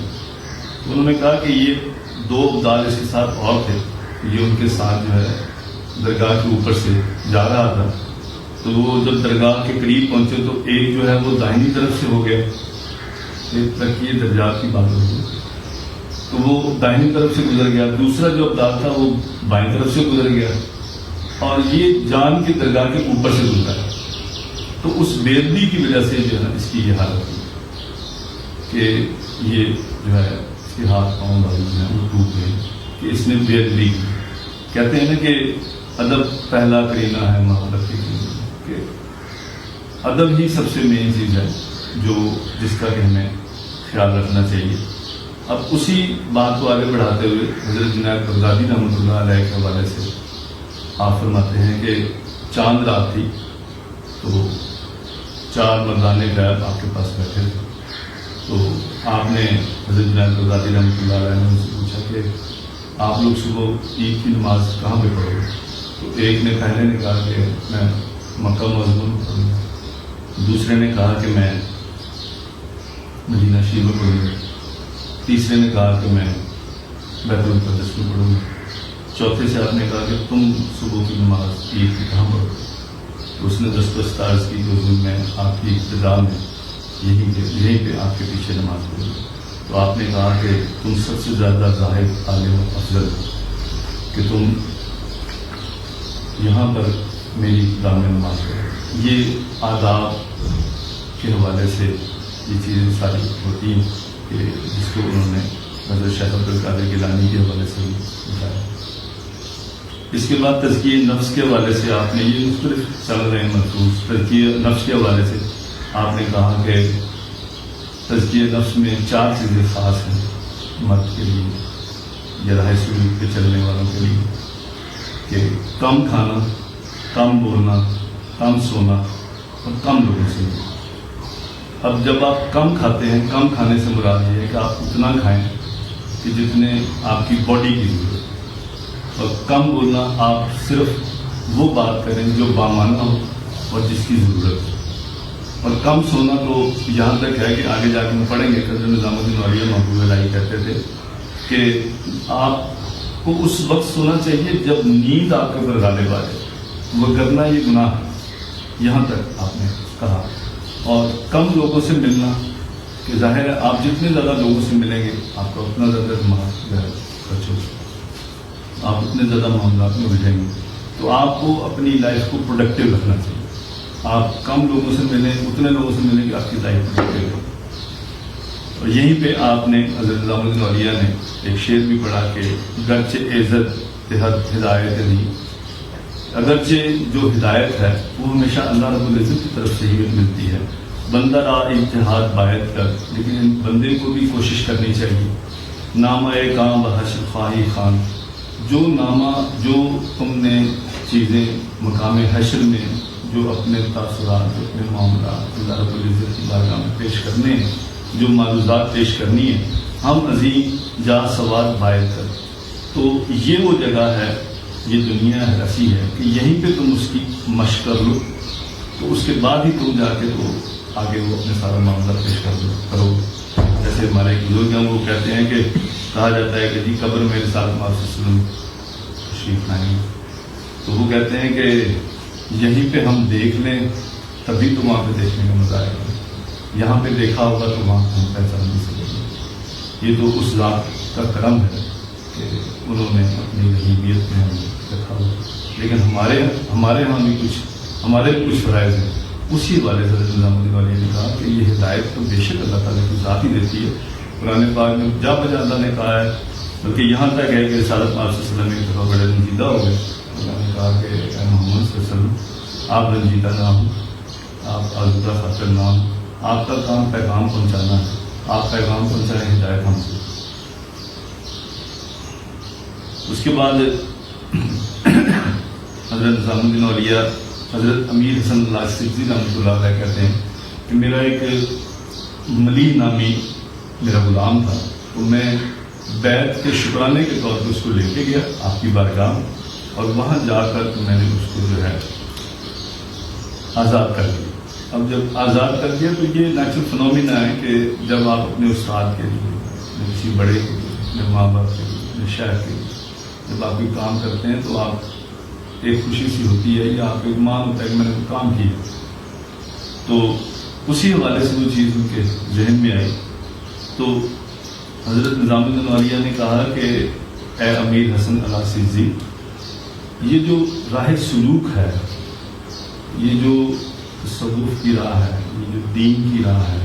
انہوں نے کہا کہ یہ دو ابدال اس کے ساتھ اور تھے، یہ ان کے ساتھ جو ہے درگاہ کے اوپر سے جا رہا تھا. تو وہ جب درگاہ کے قریب پہنچے تو ایک جو ہے وہ داہنی طرف سے ہو گیا، ایک ترقی درجات کی بات ہوتی ہے، تو وہ داہنی طرف سے گزر گیا. دوسرا جو ابدال تھا وہ بائیں طرف سے گزر گیا اور یہ جان کے درگاہ کے اوپر سے گزرا. تو اس بے ادبی کی وجہ سے جو ہے اس کی یہ حالت ہوئی کہ یہ جو ہے اس کے ہاتھ پاؤں جو ہے وہ ٹوٹ گئے کہ اس نے بے ادبی کی. کہتے ہیں نا کہ ادب پہلا کرینہ ہے محبت کی، کہ ادب ہی سب سے مین چیز ہے جو جس کا کہ ہمیں خیال رکھنا چاہیے. اب اسی بات کو آگے بڑھاتے ہوئے حضرت جنید بغدادی رحمۃ اللہ علیہ کے حوالے سے آپ فرماتے ہیں کہ چاند رات تھی تو 4 مردانے غیب آپ کے پاس بیٹھے تھے. تو آپ نے حضرت جنید بغدادی رحمۃ اللہ علیہ نے ان سے پوچھا کہ آپ لوگ صبح عید کی نماز کہاں پہ پڑھو گے؟ تو ایک نے پہلے نے کہا کہ میں مکہ معظمہ میں پڑھوں گا، دوسرے نے کہا کہ میں مدینہ شریف میں پڑھوں گا، تیسرے نے کہا کہ میں بیت المقدس میں پڑھوں گا، چوتھے سے آپ نے کہا کہ تم صبح کی نماز عید کی کہاں پڑھو؟ تو اس نے دستاز کی کہ میں آپ کی ابتدا میں یہیں پہ آپ کے پیچھے نماز پڑھوں گا. تو آپ نے کہا کہ تم سب سے زیادہ زاہد عالم و افضل ہو کہ تم یہاں پر میری ابتدا میں نماز پڑھو. یہ آداب کے حوالے سے یہ چیزیں ساری ہوتی ہیں کہ جس کو انہوں نے حضرت شیخ عبد القادر گیلانی کے حوالے سے بتایا. اس کے بعد تزکیہ نفس کے حوالے سے آپ نے یہ مختلف چل رہے ہیں مخصوص تزکیہ نفس کے حوالے سے آپ نے کہا کہ تزکیہ نفس میں 4 چیزیں خاص ہیں مرد کے لیے یا راہ سلوک پہ چلنے والوں کے لیے کہ کم کھانا، کم بولنا، کم سونا اور کم لوگوں سے. اب جب آپ کم کھاتے ہیں، کم کھانے سے مراد یہ ہے کہ آپ اتنا کھائیں کہ جتنے آپ کی باڈی کی ضرورت، اور کم بولنا آپ صرف وہ بات کریں جو بامعنی ہو اور جس کی ضرورت ہو، اور کم سونا تو یہاں تک ہے کہ آگے جا کے ہم پڑھیں گے کہ نظام الدین اولیاء محبوب الہی کہتے تھے کہ آپ کو اس وقت سونا چاہیے جب نیند آپ کے اوپر غالب آ جائے، وہ کرنا یہ گناہ ہے، یہاں تک آپ نے کہا. اور کم لوگوں سے ملنا کہ ظاہر ہے آپ جتنے زیادہ لوگوں سے ملیں گے آپ کا اتنا زیادہ دماغ خرچ ہوگا، آپ اتنے زیادہ معاملات میں الجھیں گے. تو آپ کو اپنی لائف کو پروڈکٹیو رکھنا چاہیے. آپ کم لوگوں سے ملیں، اتنے لوگوں سے ملیں کہ آپ کی لائف پروڈکٹیو ہو. اور یہیں پہ آپ نے حضرت نظام الدین اولیاء نے ایک شعر بھی پڑھا کہ گرچہ عزت تحت ہدایت نہیں، اگرچہ جو ہدایت ہے وہ ہمیشہ اللہ رب العزت کی طرف سے ہی ملتی ہے. بندہ را اتحاد باید کر، لیکن بندے کو بھی کوشش کرنی چاہیے. نامہ کام بحشر خواہی خان، جو نامہ جو تم نے چیزیں مقام حشر میں جو اپنے تاثرات اپنے معاملات اللہ رب العزت کی بارگاہ میں پیش کرنے ہیں، جو معروضات پیش کرنی ہے، ہم عظیم جا سواد باید کر. تو یہ وہ جگہ ہے، یہ دنیا ہے ایسی ہے کہ یہیں پہ تم اس کی مشق کر لو، تو اس کے بعد ہی تم جا کے تو آگے وہ اپنے سارا معاملہ پیش کرو. جیسے ہمارے ایک بزرگ ہیں وہ کہتے ہیں کہ کہا جاتا ہے کہ جی قبر میں رسالت مآب وسلم تشریف لائیں گے، تو وہ کہتے ہیں کہ یہیں پہ ہم دیکھ لیں تبھی تو وہاں پہ دیکھنے کا مزہ آئے گا، یہاں پہ دیکھا ہوگا تو وہاں ہم پہچان نہیں سکیں گے. یہ تو اس ذات کا کرم ہے کہ انہوں نے اپنی غیبیت میں ہمیں رکھا ہوا. لیکن ہمارے ہاں بھی کچھ فرائض ہیں. اسی حوالے سے نظام الدین اولیاء نے کہا کہ یہ ہدایت تو بے شک اللہ تعالیٰ کی ذات ہی دیتی ہے. قرآن پاک میں جا بجا اللہ نے کہا ہے، بلکہ یہاں تک ہے کہ رسالت مآب صلی اللہ علیہ وسلم ایک دفعہ بڑے رنجیدہ ہو گئے. اللہ نے کہا کہ اے محمد صلی اللہ علیہ وسلم آپ رنجیدہ نہ ہوں، آپ آزودہ خاطر نہ ہوں، آپ کا کام پیغام پہنچانا ہے، آپ پیغام پہنچائیں ہدایت ہم سے. اس کے بعد حضرت نظام الدین اولیاء حضرت امیر حسن اللہ سجزی رحمۃ اللہ علیہ کہتے ہیں کہ میرا ایک ملیح نامی میرا غلام تھا، تو میں بیعت کے شکرانے کے طور پر اس کو لے کے گیا آپ کی بارگاہ، اور وہاں جا کر میں نے اس کو جو ہے آزاد کر دیا. اب جب آزاد کر دیا تو یہ نیچرل فنومینا ہے کہ جب آپ اپنے استاد کے لیے کسی بڑے اپنے ماں باپ کے اپنے شہر کے جب آپ کوئی کام کرتے ہیں تو آپ ایک خوشی سی ہوتی ہے یا آپ کو ایک مان ہوتا ہے کہ میں نے کام کیا. تو اسی حوالے سے وہ چیز ان کے ذہن میں آئی. تو حضرت نظام الدین اولیاء نے کہا کہ اے امیر حسن اللہ سجزی، یہ جو راہ سلوک ہے، یہ جو تصوف کی راہ ہے، یہ جو دین کی راہ ہے،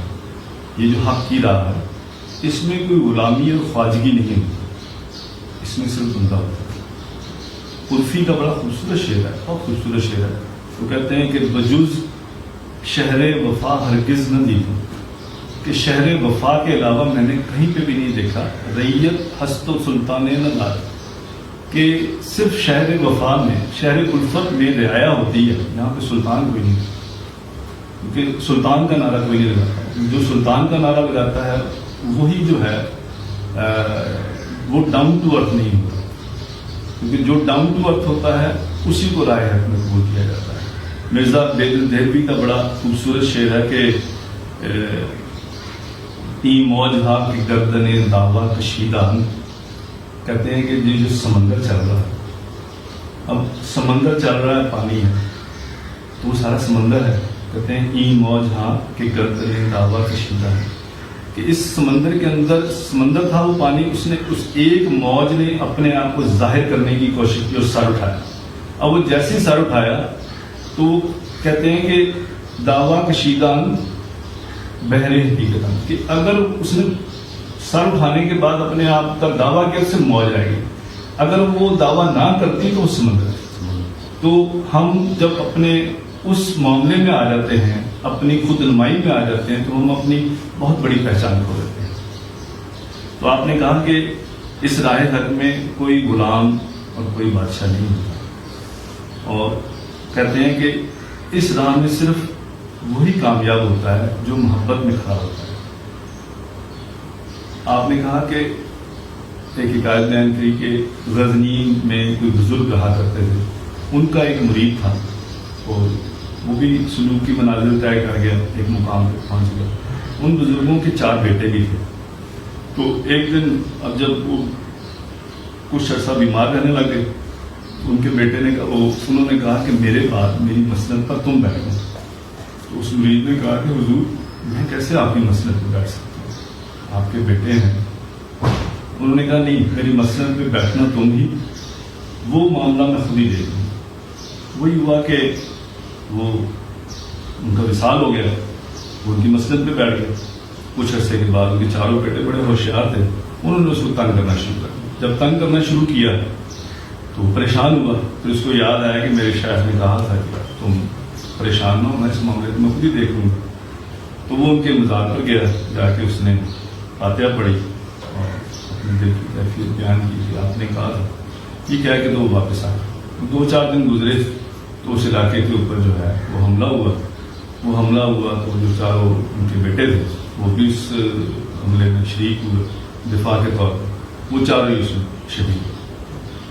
یہ جو حق کی راہ ہے، اس میں کوئی غلامی اور خواجگی نہیں ہوتی، اس میں صرف بندہ ہوتا ہے. عرفی کا بڑا خوبصورت شعر ہے، بہت خوبصورت شعر ہے. وہ کہتے ہیں کہ بجز شہر وفا ہرگز نہ دیکھوں، کہ شہر وفا کے علاوہ میں نے کہیں پہ بھی نہیں دیکھا رعیت ہست و سلطان نہ دار، کہ صرف شہر وفا میں شہر الفت میں رعایا ہوتی ہے، یہاں پہ سلطان کوئی نہیں، کیونکہ سلطان کا نعرہ کوئی نہیں لگاتا. جو سلطان کا نعرہ لگاتا ہے وہی جو ہے وہ ڈاؤن ٹو ارتھ نہیں ہوتا، کیونکہ جو ڈاؤن ٹو ارتھ ہوتا ہے اسی کو رائے حق میں قبول کیا جاتا ہے. مرزا بیدل دہلوی کا بڑا خوبصورت شعر ہے کہ ای موج ہا کی گردن دعویٰ کشیدان، کہتے ہیں کہ یہ جو سمندر چل رہا ہے، اب سمندر چل رہا ہے، پانی ہے تو وہ سارا سمندر ہے. کہتے ہیں ای موج ہا کی گردن دعویٰ کشیدان، کہ اس سمندر کے اندر سمندر تھا وہ پانی، اس نے اس ایک موج نے اپنے آپ کو ظاہر کرنے کی کوشش کی اور سر اٹھایا. اب وہ جیسے ہی سر اٹھایا تو کہتے ہیں کہ دعویٰ کشیدان بحر حقیقت، کہ اگر اس نے سر اٹھانے کے بعد اپنے آپ کا دعویٰ کیا اس سے موج آئے گی، اگر وہ دعویٰ نہ کرتی تو وہ سمندر ہے. تو ہم جب اپنے اس معاملے میں آ جاتے ہیں، اپنی خود نمائی میں آ جاتے ہیں، تو ہم اپنی بہت بڑی پہچان کھو دیتے ہیں. تو آپ نے کہا کہ اس راہ حق میں کوئی غلام اور کوئی بادشاہ نہیں ہوتا، اور کہتے ہیں کہ اس راہ میں صرف وہی کامیاب ہوتا ہے جو محبت میں کھڑا ہوتا ہے. آپ نے کہا کہ ایک حکایت بیان کی کہ غزنی میں کوئی بزرگ رہا کرتے تھے، ان کا ایک مرید تھا، اور وہ بھی سلوک کی منازل طے کر گیا، ایک مقام پہ پہنچ گیا. ان بزرگوں کے 4 بیٹے بھی تھے. تو ایک دن اب جب وہ کچھ عرصہ بیمار رہنے لگے تو ان کے بیٹے نے انہوں نے کہا کہ میرے بعد میری مسند پر تم بیٹھ گئے. تو اس مرید نے کہا کہ حضور میں کیسے آپ کی مسند پہ بیٹھ سکتا ہوں، آپ کے بیٹے ہیں. انہوں نے کہا نہیں، میری مسند پہ بیٹھنا تم ہی، وہ معاملہ میں خود ہی دیکھ لوں. وہی ہوا کہ وہ ان کا وصال ہو گیا، وہ ان کی مسند پہ بیٹھ گئے. کچھ عرصے کے بعد ان کے 4 بیٹے بڑے ہوشیار تھے، انہوں نے اس کو تنگ کرنا شروع کر دیا. جب تنگ کرنا شروع کیا تو وہ پریشان ہوا. پھر اس کو یاد آیا کہ میرے شیخ نے کہا تھا کہ تم پریشان نہ ہو، میں اس معاملے میں خود ہی دیکھ لوں گا. تو وہ ان کے مزار پر گیا، جا کے اس نے فاتحہ پڑھی اور اپنے دل کی کیفیت بیان کی کہ آپ نے کہا تھا. یہ کہہ کے تو وہ واپس آ گئے. 2-4 دن گزرے تو اس علاقے کے اوپر جو ہے وہ حملہ ہوا. تو جو 4 ان کے بیٹے تھے وہ بھی اس حملے میں شریک ہوئے دفاع کے طور پر. وہ 4 ہی شہید.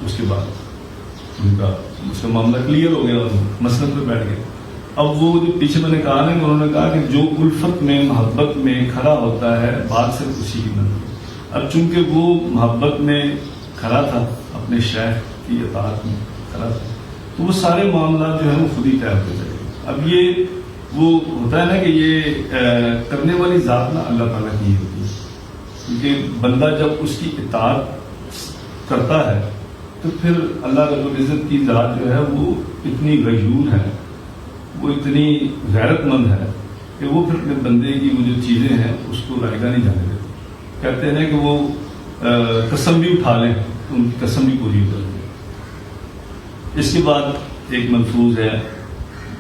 اس کے بعد اس کا معاملہ کلیئر ہو گیا اور مسند پہ بیٹھ گئے. اب وہ جو پیچھے میں نے کہا نا کہ انہوں نے کہا کہ جو الفت میں محبت میں کھڑا ہوتا ہے بات صرف اسی کی بنتی ہے. اب چونکہ وہ محبت میں کھڑا تھا، اپنے شیخ کی اطاعت میں کھڑا تھا، تو وہ سارے معاملات جو ہیں وہ خود ہی طے ہوتے جائے. اب یہ وہ ہوتا ہے نا کہ یہ کرنے والی ذات نا اللہ تعالیٰ کی ہوتی ہے. کیونکہ بندہ جب اس کی اطاعت کرتا ہے تو پھر اللہ رب العزت کی ذات جو ہے وہ اتنی غیور ہے، وہ اتنی غیرت مند ہے کہ وہ پھر اپنے بندے کی وہ جو چیزیں ہیں اس کو رائگاں نہیں جانے دیتے. کہتے ہیں کہ وہ قسم بھی اٹھا لیں تو ان کی قسم بھی پوری ہو جاتی ہے. اس کے بعد ایک ملفوظ ہے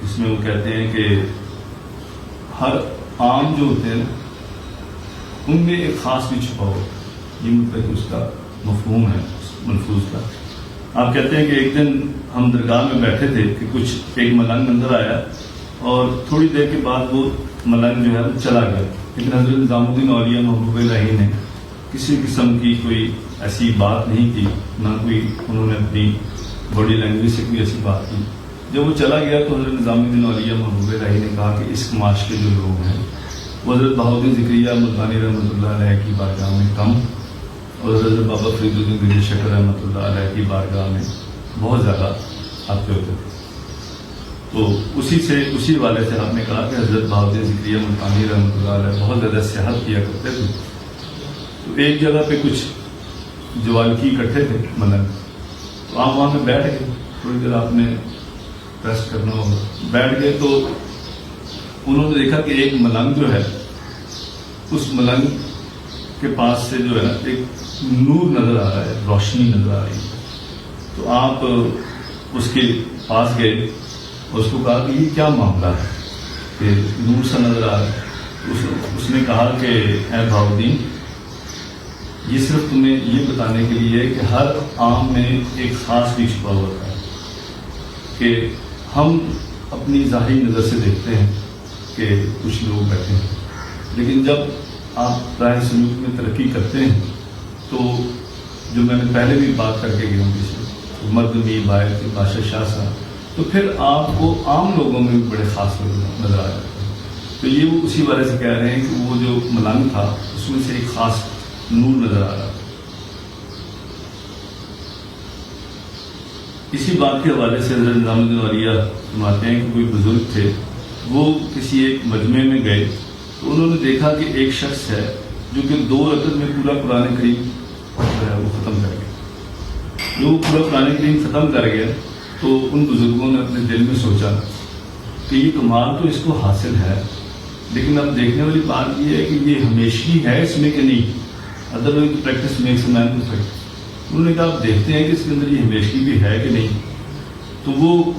جس میں وہ کہتے ہیں کہ ہر عام جو ہوتے ہیں ان میں ایک خاص بھی چھپا ہو. یہ مطلب اس کا مفہوم ہے اس ملفوظ کا. آپ کہتے ہیں کہ ایک دن ہم درگاہ میں بیٹھے تھے کہ کچھ ایک ملنگ نظر آیا اور تھوڑی دیر کے بعد وہ ملنگ جو ہے وہ چلا گیا. لیکن حضرت نظام الدین اولیاء محبوب الہی نے کسی قسم کی کوئی ایسی بات نہیں کی، نہ کوئی انہوں نے اپنی باڈی لینگویج سے کوئی ایسی بات کی. جب وہ چلا گیا تو حضرت نظام الدین اولیاء محبوب الہی نے کہا کہ اس کماش کے جو لوگ ہیں وہ حضرت بہاؤالدین ذکریہ ملتانی رحمۃ اللہ علیہ کی بارگاہ میں کم اور حضرت بابا فرید الدین گنج شکر رحمۃ اللہ علیہ کی بارگاہ میں بہت زیادہ آتے ہوتے تھے. تو اسی حوالے سے آپ نے کہا کہ حضرت بہاؤالدین ذکریہ ملتانی رحمۃ اللہ علیہ بہت زیادہ سیاحت کیا کرتے تھے. تو ایک جگہ پہ کچھ جوالکی اکٹھے تھے ملنگ، تو آپ وہاں پہ بیٹھ گئے. تھوڑی دیر آپ نے ریسٹ کرنا ہوگا، بیٹھ گئے. تو انہوں نے دیکھا کہ ایک ملنگ جو ہے اس ملنگ کے پاس سے جو ہے نا ایک نور نظر آ رہا ہے، روشنی نظر آ رہی ہے. تو آپ اس کے پاس گئے اور اس کو کہا کہ یہ کیا معاملہ ہے کہ نور سا نظر آ رہا ہے. اس نے کہا کہ اے بہاؤالدین، یہ صرف تمہیں یہ بتانے کے لیے کہ ہر عام میں ایک خاص بھی چھپا ہوتا ہے کہ ہم اپنی ظاہری نظر سے دیکھتے ہیں کہ کچھ لوگ بیٹھے ہیں، لیکن جب آپ راہ سلوک میں ترقی کرتے ہیں تو جو میں نے پہلے بھی بات کر کے گیا ہوں کسی مرد بھی باعث کے بادشاہ شاہ صاحب، تو پھر آپ کو عام لوگوں میں بھی بڑے خاص لوگ نظر آ جاتے ہیں. تو یہ وہ اسی بارے سے کہہ رہے ہیں کہ وہ جو ملنگ تھا اس میں سے ایک خاص نور نظر آ رہا تھا. اسی بات کے حوالے سے حضرت نظام الدین اولیاء فرماتے ہیں کہ کوئی بزرگ تھے، وہ کسی ایک مجمع میں گئے تو انہوں نے دیکھا کہ ایک شخص ہے جو کہ 2 رکعت میں پورا قرآن کریم جو ہے وہ ختم کر گیا. جو وہ پورا قرآن کریم ختم کر گیا تو ان بزرگوں نے اپنے دل میں سوچا کہ یہ کمال تو اس کو حاصل ہے، لیکن اب دیکھنے والی بات یہ ہے کہ یہ ہمیشگی ہے اس میں کہ نہیں. Otherwise practice makes a man perfect. انہوں نے کہا آپ دیکھتے ہیں کہ اس کے اندر یہ ہمیشگی بھی ہے کہ نہیں. تو وہ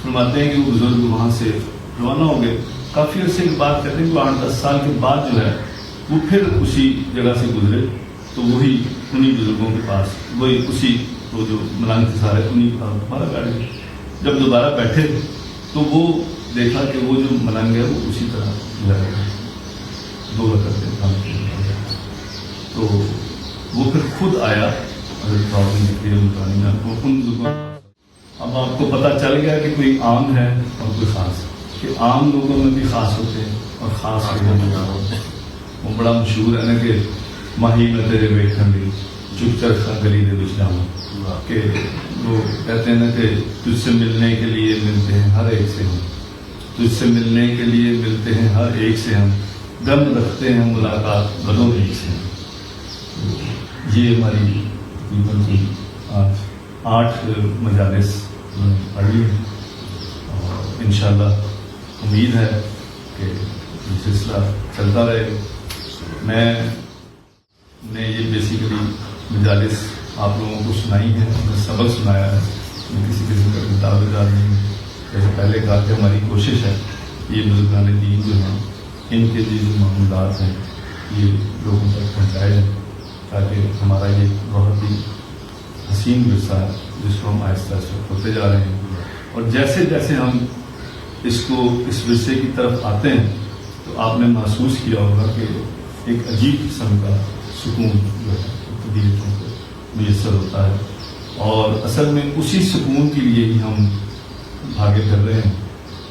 فرماتے ہیں کہ وہ بزرگ وہاں سے روانہ ہو گئے. کافی عرصے کی بات کرتے ہیں کہ 8-10 سال کے بعد جو ہے وہ پھر اسی جگہ سے گزرے تو وہی انہی بزرگوں کے پاس وہی اسی وہ جو ملنگ تھے سارے انہی کے پاس دوبارہ بیٹھ گئے. جب دوبارہ بیٹھے تو وہ دیکھا کہ وہ جو ملنگ ہے وہ اسی طرح جو ہے 2 رکعت کام کیا. تو وہ پھر خود آیا حضرت اب آپ کو پتہ چل گیا کہ کوئی عام ہے اور کوئی خاص ہے. کہ عام لوگوں میں بھی خاص ہوتے ہیں اور خاص لوگوں میں بھی ہوتے ہیں. وہ بڑا مشہور ہے نا کہ ماہی میں تیرے بیٹھن دی چپ چرخا گلی دے بچ جاؤں، کہ وہ کہتے ہیں نا کہ تجھ سے ملنے کے لیے ملتے ہیں ہر ایک سے ہم، تجھ سے ملنے کے لیے ملتے ہیں ہر ایک سے ہم، غم رکھتے ہیں ملاقات بدوں ایک سے. یہ ہماری تقریباً 8 مجالس پڑھی ہیں اور انشاءاللہ امید ہے کہ یہ سلسلہ چلتا رہے. میں نے یہ بیسیکلی مجالس آپ لوگوں کو سنائی ہے، میں سبق سنایا ہے، میں کسی قسم کا دعوے دار نہیں ہوں. جیسے پہلے کہا کہ ہماری کوشش ہے یہ بزرگان دین جو ہیں ان کے جو معمولات ہیں یہ لوگوں تک پہنچائے جائیں، تاکہ ہمارا یہ بہت ہی حسین ورثہ ہے جس کو ہم آہستہ آہستہ ہوتے جا رہے ہیں. اور جیسے جیسے ہم اس ورثے کی طرف آتے ہیں تو آپ نے محسوس کیا ہوگا کہ ایک عجیب قسم کا سکون جو ہے طبیعتوں کو میسر ہوتا ہے، اور اصل میں اسی سکون کے لیے ہی ہم بھاگے پھر رہے ہیں.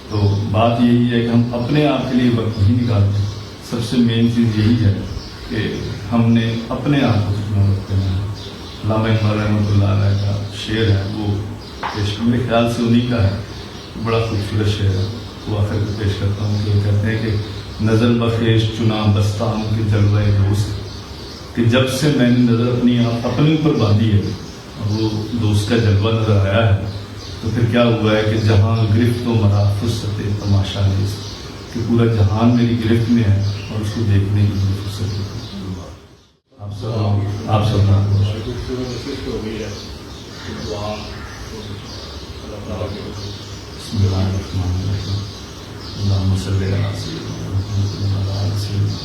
تو بات یہی ہے کہ ہم اپنے آپ کے لیے وقت نہیں نکالتے. سب سے مین چیز یہی ہے کہ ہم نے اپنے آپ کو کتنا وقت دینا ہے. علامہ اقبال رحمۃ اللہ علیہ کا شعر ہے، وہ میرے خیال سے انہیں کا ہے، بڑا خوبصورت شعر ہے، وہ آخر کو پیش کرتا ہوں. کہ وہ کہتے ہیں کہ نظر بخیش چنا بستہ ہوں کہ جلوہ دوست، کہ جب سے میں نے نظر اپنے اوپر باندھی ہے اور وہ دوست کا جلوہ نظر آیا ہے تو پھر کیا ہوا ہے کہ جہاں گرفت و مرا فرصت تماشا نیست، کہ پورا جہان میری گرفت میں ہے اور اس کو دیکھنے کی مجھے فرصت ہے. آپ سب بسم اللہ الرحمن الرحیم. اللہم صلی علی سیدنا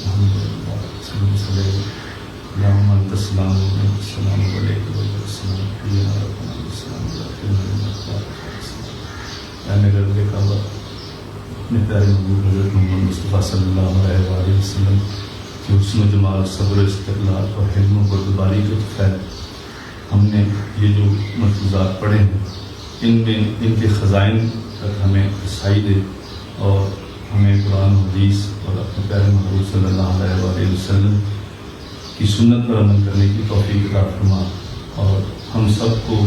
محمد. اللہم انت السلام و منک السلام علیک و السلام حینا ربنا السلام علیکم. اے میرے رب کعبہ، اپنے پیارے محبوب حضرت محمد مصطفیٰ صلی اللہ علیہ وآلہ وسلم کہ حسن و جمال، صبر و استقلال اور حلم و بردباری کے تحت ہم نے یہ جو ملفوظات پڑھے ہیں ان میں ان کے خزائن تک ہمیں رسائی دے اور ہمیں قرآن و حدیث اور اپنے پیارے محبوب صلی اللہ علیہ وآلہ وسلم کی سنت پر عمل کرنے کی توفیق عطا فرما، اور ہم سب کو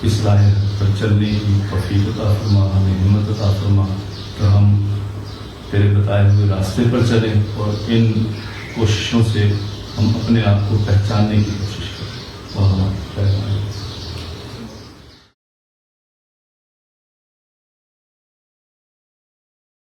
اس راہ پر چلنے کی توفیق عطا فرما، ہمیں ہمت عطا فرما کہ ہم تیرے بتائے ہوئے راستے پر چلیں اور ان کوششوں سے ہم اپنے آپ کو پہچاننے کی کوشش کریں. اور